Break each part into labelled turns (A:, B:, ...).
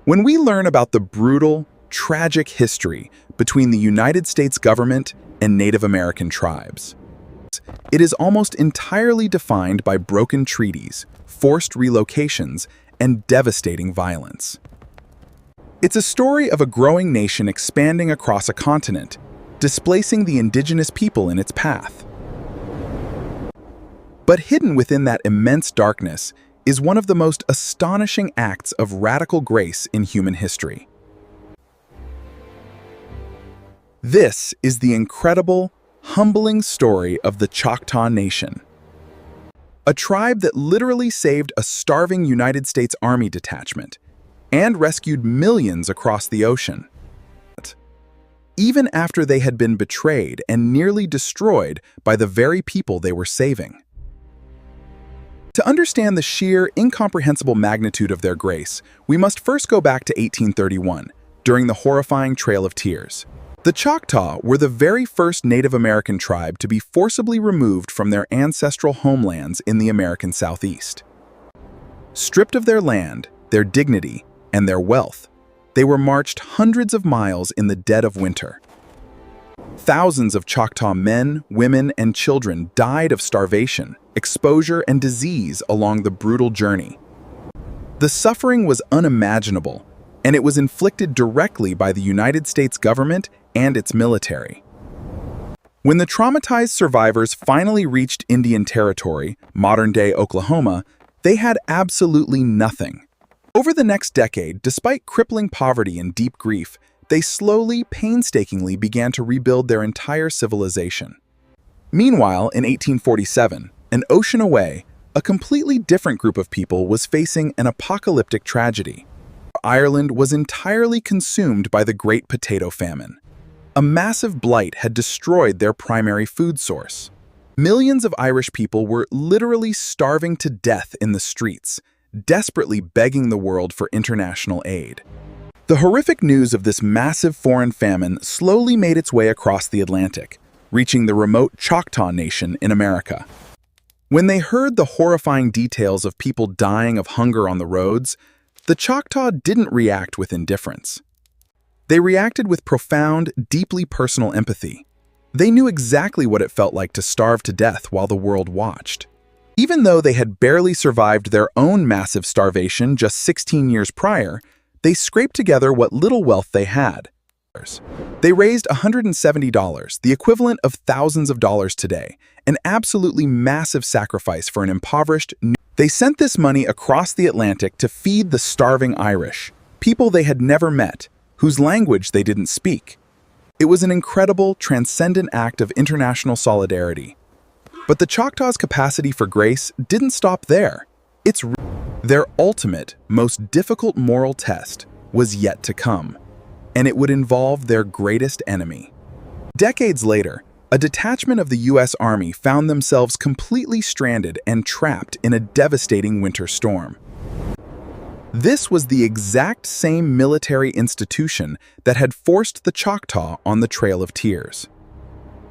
A: When we learn about the brutal, tragic history between the United States government and Native American tribes, it is almost entirely defined by broken treaties, forced relocations, and devastating violence. It's a story of a growing nation expanding across a continent, displacing the indigenous people in its path. But hidden within that immense darkness is one of the most astonishing acts of radical grace in human history. This is the incredible, humbling story of the Choctaw Nation, a tribe that literally saved a starving United States Army detachment and rescued millions across the ocean, even after they had been betrayed and nearly destroyed by the very people they were saving. To understand the sheer, incomprehensible magnitude of their grace, we must first go back to 1831, during the horrifying Trail of Tears. The Choctaw were the very first Native American tribe to be forcibly removed from their ancestral homelands in the American Southeast. Stripped of their land, their dignity, and their wealth, they were marched hundreds of miles in the dead of winter. Thousands of Choctaw men, women, and children died of starvation, exposure, and disease along the brutal journey. The suffering was unimaginable, and it was inflicted directly by the United States government and its military. When the traumatized survivors finally reached Indian Territory, modern-day Oklahoma, they had absolutely nothing. Over the next decade, despite crippling poverty and deep grief, they slowly, painstakingly began to rebuild their entire civilization. Meanwhile, in 1847, an ocean away, a completely different group of people was facing an apocalyptic tragedy. Ireland was entirely consumed by the Great Potato Famine. A massive blight had destroyed their primary food source. Millions of Irish people were literally starving to death in the streets, desperately begging the world for international aid. The horrific news of this massive foreign famine slowly made its way across the Atlantic, reaching the remote Choctaw Nation in America. When they heard the horrifying details of people dying of hunger on the roads, the Choctaw didn't react with indifference. They reacted with profound, deeply personal empathy. They knew exactly what it felt like to starve to death while the world watched. Even though they had barely survived their own massive starvation just 16 years prior, they scraped together what little wealth they had. They raised $170, the equivalent of thousands of dollars today, an absolutely massive sacrifice for an impoverished. They sent this money across the Atlantic to feed the starving Irish, people they had never met, whose language they didn't speak. It was an incredible, transcendent act of international solidarity. But the Choctaws' capacity for grace didn't stop there. Their ultimate, most difficult moral test was yet to come, and it would involve their greatest enemy. Decades later, a detachment of the U.S. Army found themselves completely stranded and trapped in a devastating winter storm. This was the exact same military institution that had forced the Choctaw on the Trail of Tears.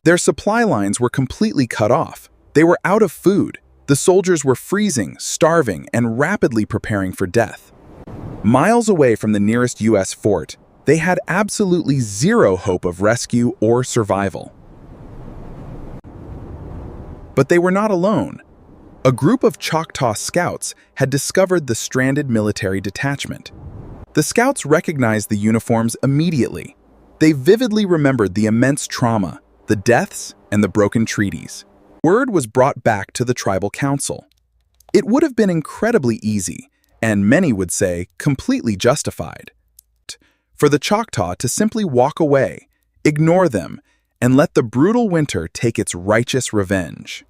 A: Their supply lines were completely cut off. They were out of food. The soldiers were freezing, starving, and rapidly preparing for death. Miles away from the nearest U.S. fort, they had absolutely zero hope of rescue or survival. But they were not alone. A group of Choctaw scouts had discovered the stranded military detachment. The scouts recognized the uniforms immediately. They vividly remembered the immense trauma, the deaths, and the broken treaties. Word was brought back to the tribal council. It would have been incredibly easy, and many would say completely justified, for the Choctaw to simply walk away, ignore them, and let the brutal winter take its righteous revenge.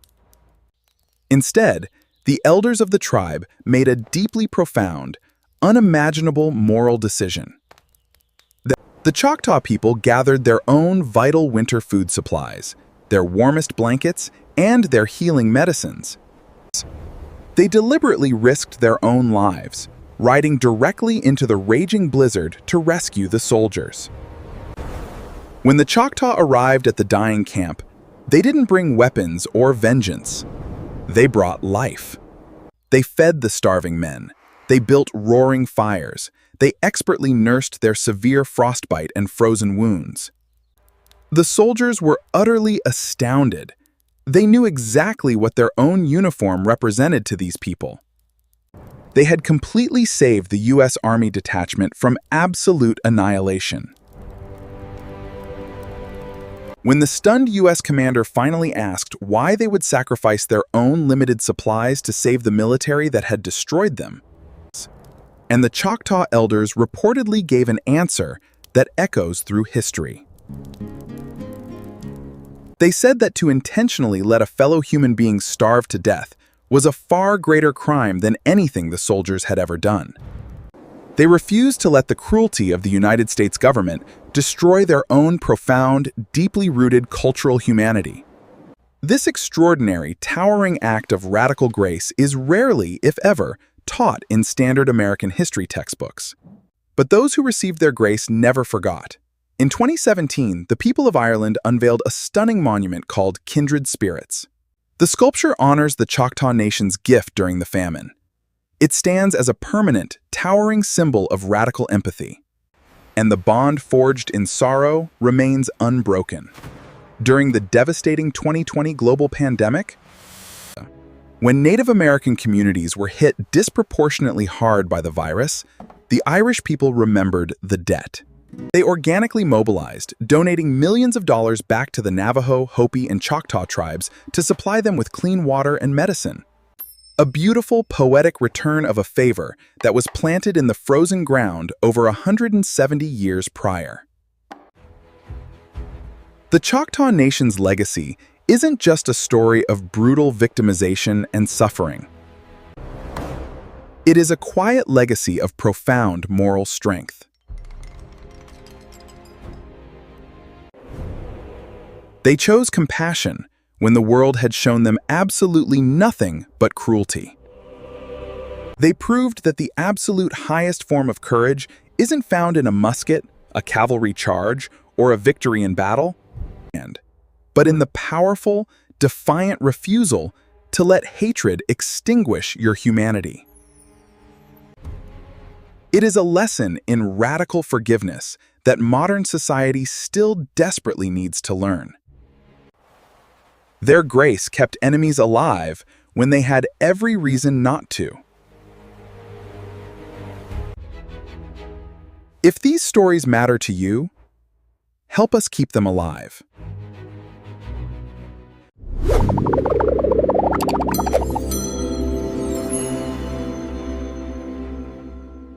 A: Instead, the elders of the tribe made a deeply profound, unimaginable moral decision. The Choctaw people gathered their own vital winter food supplies, their warmest blankets, and their healing medicines. They deliberately risked their own lives, riding directly into the raging blizzard to rescue the soldiers. When the Choctaw arrived at the dying camp, they didn't bring weapons or vengeance. They brought life. They fed the starving men. They built roaring fires. They expertly nursed their severe frostbite and frozen wounds. The soldiers were utterly astounded. They knew exactly what their own uniform represented to these people. They had completely saved the U.S. Army detachment from absolute annihilation. When the stunned U.S. commander finally asked why they would sacrifice their own limited supplies to save the military that had destroyed them, and the Choctaw elders reportedly gave an answer that echoes through history. They said that to intentionally let a fellow human being starve to death was a far greater crime than anything the soldiers had ever done. They refused to let the cruelty of the United States government destroy their own profound, deeply rooted cultural humanity. This extraordinary, towering act of radical grace is rarely, if ever, taught in standard American history textbooks. But those who received their grace never forgot. In 2017, the people of Ireland unveiled a stunning monument called Kindred Spirits. The sculpture honors the Choctaw Nation's gift during the famine. It stands as a permanent, towering symbol of radical empathy. And the bond forged in sorrow remains unbroken. During the devastating 2020 global pandemic, when Native American communities were hit disproportionately hard by the virus, the Irish people remembered the debt. They organically mobilized, donating millions of dollars back to the Navajo, Hopi, and Choctaw tribes to supply them with clean water and medicine. A beautiful, poetic return of a favor that was planted in the frozen ground over 170 years prior. The Choctaw Nation's legacy isn't just a story of brutal victimization and suffering. It is a quiet legacy of profound moral strength. They chose compassion when the world had shown them absolutely nothing but cruelty. They proved that the absolute highest form of courage isn't found in a musket, a cavalry charge, or a victory in battle, but in the powerful, defiant refusal to let hatred extinguish your humanity. It is a lesson in radical forgiveness that modern society still desperately needs to learn. Their grace kept enemies alive when they had every reason not to. If these stories matter to you, help us keep them alive.